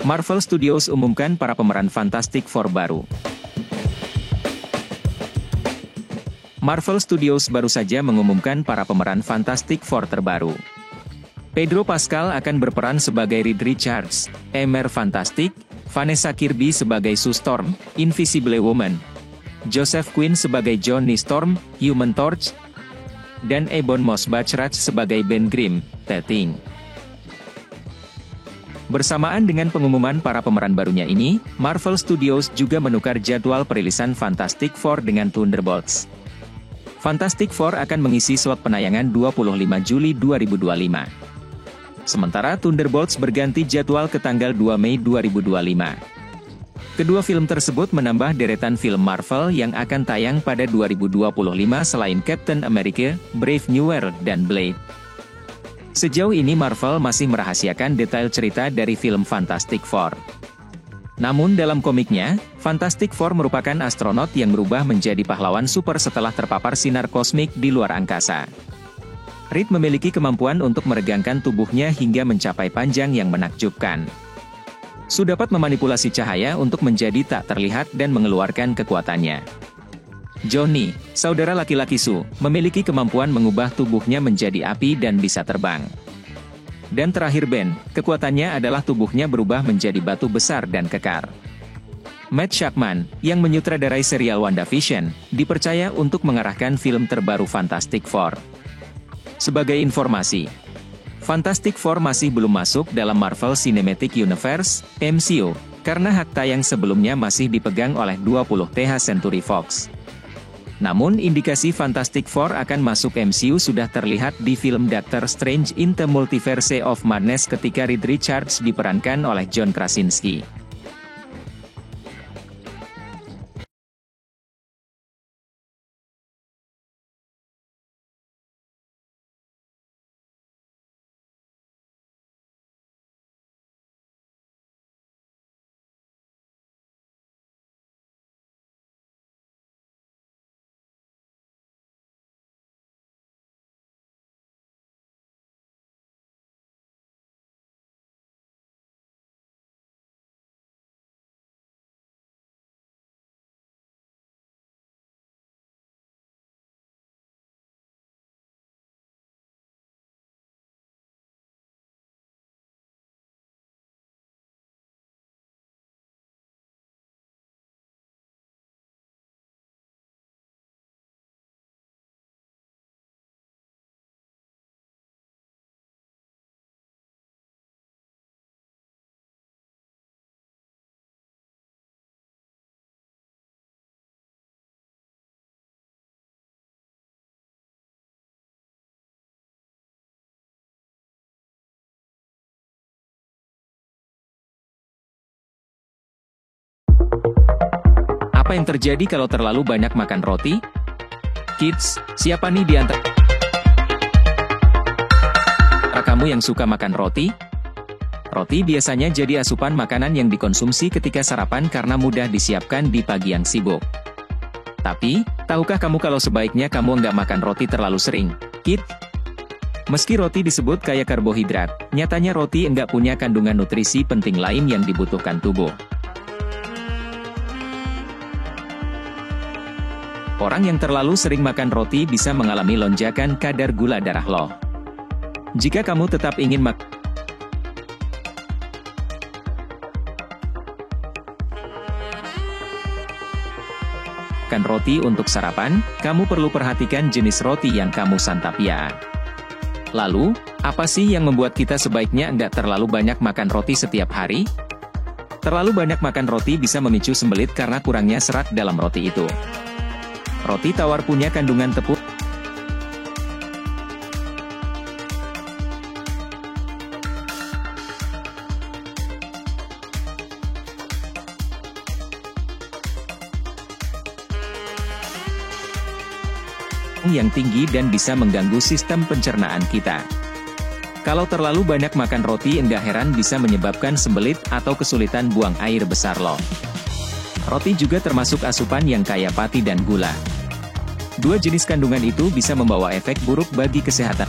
Marvel Studios umumkan para pemeran Fantastic Four baru. Marvel Studios baru saja mengumumkan para pemeran Fantastic Four terbaru. Pedro Pascal akan berperan sebagai Reed Richards, Emer Fantastic, Vanessa Kirby sebagai Sue Storm, Invisible Woman, Joseph Quinn sebagai Johnny Storm, Human Torch, dan Ebon Moss-Bachrach sebagai Ben Grimm, The Thing. Bersamaan dengan pengumuman para pemeran barunya ini, Marvel Studios juga menukar jadwal perilisan Fantastic Four dengan Thunderbolts. Fantastic Four akan mengisi slot penayangan 25 Juli 2025. Sementara Thunderbolts berganti jadwal ke tanggal 2 Mei 2025. Kedua film tersebut menambah deretan film Marvel yang akan tayang pada 2025 selain Captain America, Brave New World, dan Blade. Sejauh ini Marvel masih merahasiakan detail cerita dari film Fantastic Four. Namun dalam komiknya, Fantastic Four merupakan astronot yang berubah menjadi pahlawan super setelah terpapar sinar kosmik di luar angkasa. Reed memiliki kemampuan untuk meregangkan tubuhnya hingga mencapai panjang yang menakjubkan. Sue dapat memanipulasi cahaya untuk menjadi tak terlihat dan mengeluarkan kekuatannya. Johnny, saudara laki-laki Sue, memiliki kemampuan mengubah tubuhnya menjadi api dan bisa terbang. Dan terakhir Ben, kekuatannya adalah tubuhnya berubah menjadi batu besar dan kekar. Matt Shakman, yang menyutradarai serial WandaVision, dipercaya untuk mengarahkan film terbaru Fantastic Four. Sebagai informasi, Fantastic Four masih belum masuk dalam Marvel Cinematic Universe, MCU, karena hak tayang sebelumnya masih dipegang oleh 20th Century Fox. Namun indikasi Fantastic Four akan masuk MCU sudah terlihat di film Doctor Strange in the Multiverse of Madness ketika Reed Richards diperankan oleh John Krasinski. Apa yang terjadi kalau terlalu banyak makan roti? Kids, siapa nih di antara kamu yang suka makan roti? Roti biasanya jadi asupan makanan yang dikonsumsi ketika sarapan karena mudah disiapkan di pagi yang sibuk. Tapi, tahukah kamu kalau sebaiknya kamu nggak makan roti terlalu sering, Kid? Meski roti disebut kaya karbohidrat, nyatanya roti nggak punya kandungan nutrisi penting lain yang dibutuhkan tubuh. Orang yang terlalu sering makan roti bisa mengalami lonjakan kadar gula darah loh. Jika kamu tetap ingin makan roti untuk sarapan, kamu perlu perhatikan jenis roti yang kamu santap ya. Lalu, apa sih yang membuat kita sebaiknya nggak terlalu banyak makan roti setiap hari? Terlalu banyak makan roti bisa memicu sembelit karena kurangnya serat dalam roti itu. Roti tawar punya kandungan tepung yang tinggi dan bisa mengganggu sistem pencernaan kita. Kalau terlalu banyak makan roti, enggak heran bisa menyebabkan sembelit atau kesulitan buang air besar loh. Roti juga termasuk asupan yang kaya pati dan gula. Dua jenis kandungan itu bisa membawa efek buruk bagi kesehatan.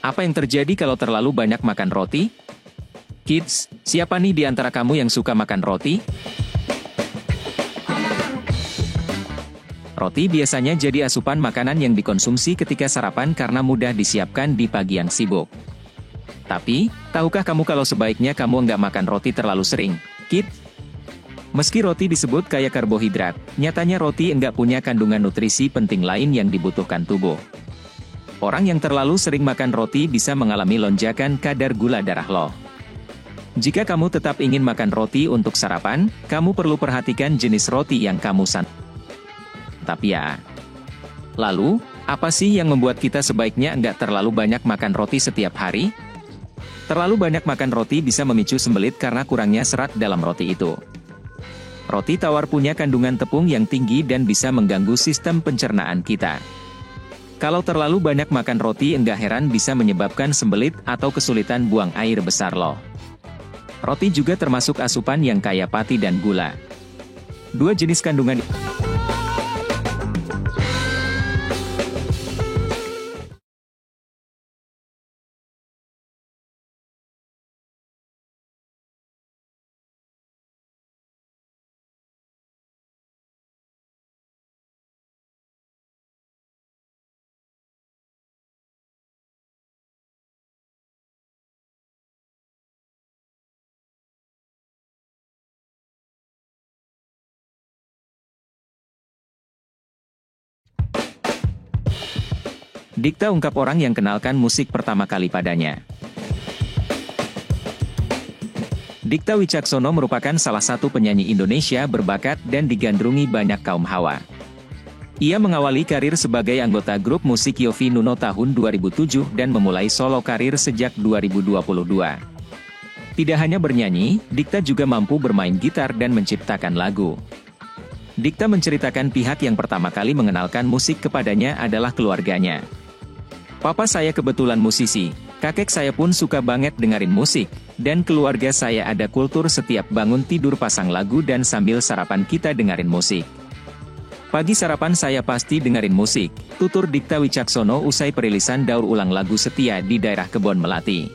Apa yang terjadi kalau terlalu banyak makan roti? Kids, siapa nih di antara kamu yang suka makan roti? Roti biasanya jadi asupan makanan yang dikonsumsi ketika sarapan karena mudah disiapkan di pagi yang sibuk. Tapi, tahukah kamu kalau sebaiknya kamu nggak makan roti terlalu sering, Kid? Meski roti disebut kaya karbohidrat, nyatanya roti nggak punya kandungan nutrisi penting lain yang dibutuhkan tubuh. Orang yang terlalu sering makan roti bisa mengalami lonjakan kadar gula darah lo. Jika kamu tetap ingin makan roti untuk sarapan, kamu perlu perhatikan jenis roti yang kamu santap ya. Lalu, apa sih yang membuat kita sebaiknya nggak terlalu banyak makan roti setiap hari? Terlalu banyak makan roti bisa memicu sembelit karena kurangnya serat dalam roti itu. Roti tawar punya kandungan tepung yang tinggi dan bisa mengganggu sistem pencernaan kita. Kalau terlalu banyak makan roti enggak heran bisa menyebabkan sembelit atau kesulitan buang air besar loh. Roti juga termasuk asupan yang kaya pati dan gula. Dua jenis kandungan Dikta ungkap orang yang kenalkan musik pertama kali padanya. Dikta Wicaksono merupakan salah satu penyanyi Indonesia berbakat dan digandrungi banyak kaum hawa. Ia mengawali karir sebagai anggota grup musik Yovie Nuno tahun 2007 dan memulai solo karir sejak 2022. Tidak hanya bernyanyi, Dikta juga mampu bermain gitar dan menciptakan lagu. Dikta menceritakan pihak yang pertama kali mengenalkan musik kepadanya adalah keluarganya. Papa saya kebetulan musisi, kakek saya pun suka banget dengerin musik, dan keluarga saya ada kultur setiap bangun tidur pasang lagu dan sambil sarapan kita dengerin musik. Pagi sarapan saya pasti dengerin musik, tutur Dikta Wicaksono usai perilisan daur ulang lagu Setia di daerah Kebon Melati,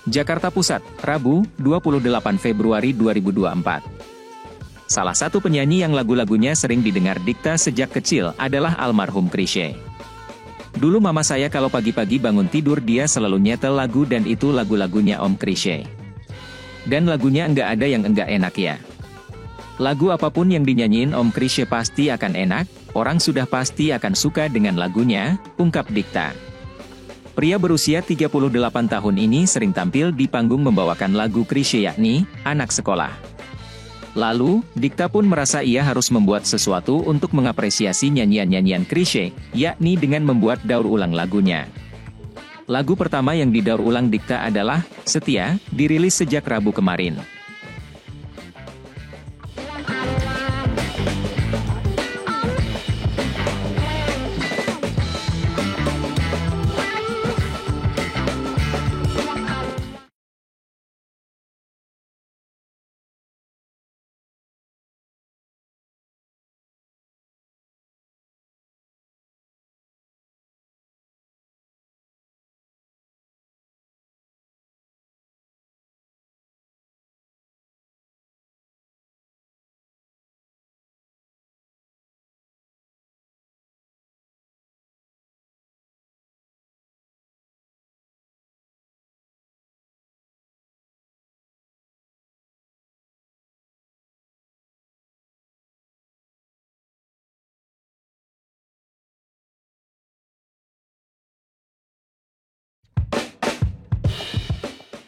Jakarta Pusat, Rabu, 28 Februari 2024. Salah satu penyanyi yang lagu-lagunya sering didengar Dikta sejak kecil adalah almarhum Chrisye. Dulu mama saya kalau pagi-pagi bangun tidur dia selalu nyetel lagu dan itu lagu-lagunya Om Chrisye. Dan lagunya enggak ada yang enggak enak ya. Lagu apapun yang dinyanyiin Om Chrisye pasti akan enak, orang sudah pasti akan suka dengan lagunya, ungkap Dikta. Pria berusia 38 tahun ini sering tampil di panggung membawakan lagu Chrisye yakni, Anak Sekolah. Lalu, Dikta pun merasa ia harus membuat sesuatu untuk mengapresiasi nyanyian-nyanyian Chrisye, yakni dengan membuat daur ulang lagunya. Lagu pertama yang didaur ulang Dikta adalah Setia, dirilis sejak Rabu kemarin.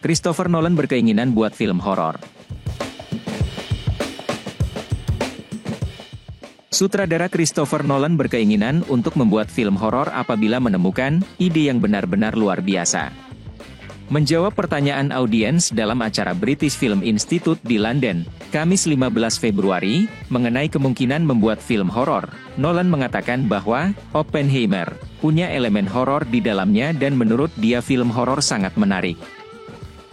Christopher Nolan berkeinginan buat film horor. Sutradara Christopher Nolan berkeinginan untuk membuat film horor apabila menemukan ide yang benar-benar luar biasa. Menjawab pertanyaan audiens dalam acara British Film Institute di London, Kamis 15 Februari, mengenai kemungkinan membuat film horor, Nolan mengatakan bahwa Oppenheimer punya elemen horor di dalamnya dan menurut dia film horor sangat menarik.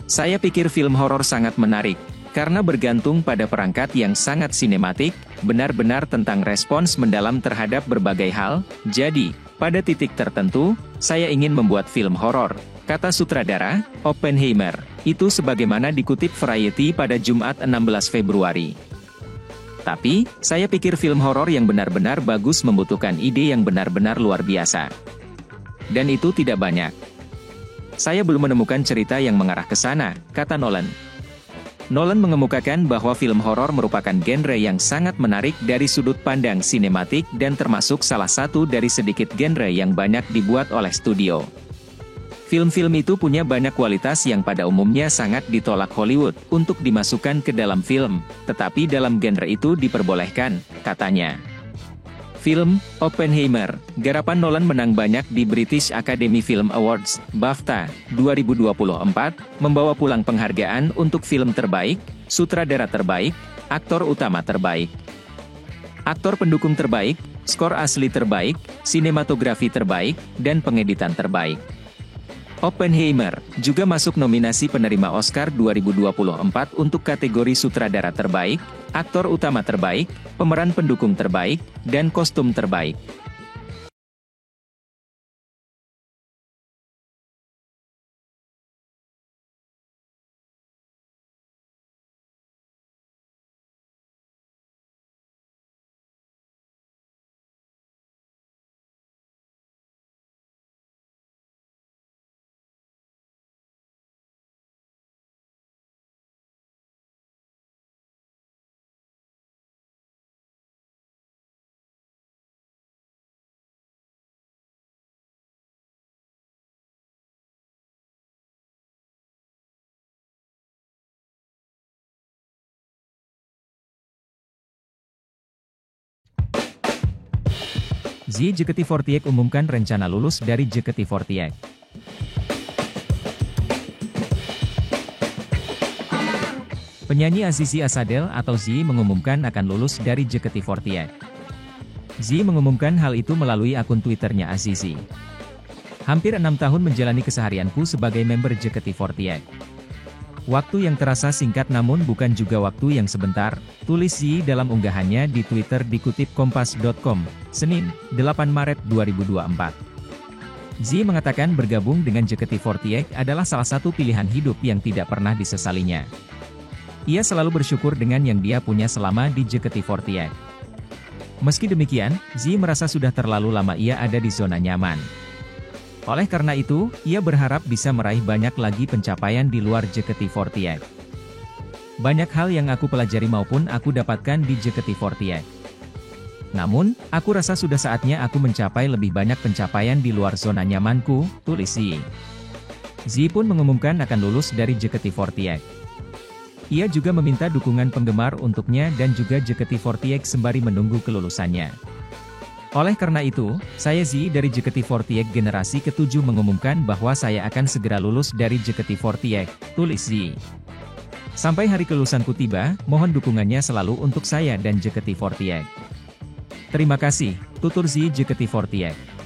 Saya pikir film horor sangat menarik, karena bergantung pada perangkat yang sangat sinematik, benar-benar tentang respons mendalam terhadap berbagai hal, jadi, Pada titik tertentu, saya ingin membuat film horor, kata sutradara, Oppenheimer. Itu sebagaimana dikutip Variety pada Jumat 16 Februari. Tapi, saya pikir film horor yang benar-benar bagus membutuhkan ide yang benar-benar luar biasa. Dan itu tidak banyak. Saya belum menemukan cerita yang mengarah ke sana, kata Nolan. Nolan mengemukakan bahwa film horor merupakan genre yang sangat menarik dari sudut pandang sinematik dan termasuk salah satu dari sedikit genre yang banyak dibuat oleh studio. Film-film itu punya banyak kualitas yang pada umumnya sangat ditolak Hollywood untuk dimasukkan ke dalam film, tetapi dalam genre itu diperbolehkan, katanya. Film Oppenheimer, garapan Nolan menang banyak di British Academy Film Awards, BAFTA, 2024, membawa pulang penghargaan untuk film terbaik, sutradara terbaik, aktor utama terbaik, aktor pendukung terbaik, skor asli terbaik, sinematografi terbaik, dan pengeditan terbaik. Oppenheimer juga masuk nominasi penerima Oscar 2024 untuk kategori sutradara terbaik, aktor utama terbaik, pemeran pendukung terbaik, dan kostum terbaik. JKT48 umumkan rencana lulus dari JKT48. Penyanyi Azizi Asadel atau Z mengumumkan akan lulus dari JKT48. Z mengumumkan hal itu melalui akun Twitternya Azizi. Hampir 6 tahun menjalani keseharianku sebagai member JKT48. Waktu yang terasa singkat namun bukan juga waktu yang sebentar, tulis Z dalam unggahannya di Twitter dikutip Kompas.com, Senin, 8 Maret 2024. Z mengatakan bergabung dengan JKT48 adalah salah satu pilihan hidup yang tidak pernah disesalinya. Ia selalu bersyukur dengan yang dia punya selama di JKT48. Meski demikian, Z merasa sudah terlalu lama ia ada di zona nyaman. Oleh karena itu, ia berharap bisa meraih banyak lagi pencapaian di luar JKT48. Banyak hal yang aku pelajari maupun aku dapatkan di JKT48. Namun, aku rasa sudah saatnya aku mencapai lebih banyak pencapaian di luar zona nyamanku, tulis Z. Z pun mengumumkan akan lulus dari JKT48. Ia juga meminta dukungan penggemar untuknya dan juga JKT48 sembari menunggu kelulusannya. Oleh karena itu, saya Z dari JKT48 generasi ke-7 mengumumkan bahwa saya akan segera lulus dari JKT48, tulis Z. Sampai hari kelulusanku tiba, mohon dukungannya selalu untuk saya dan JKT48. Terima kasih, tutur Z JKT48.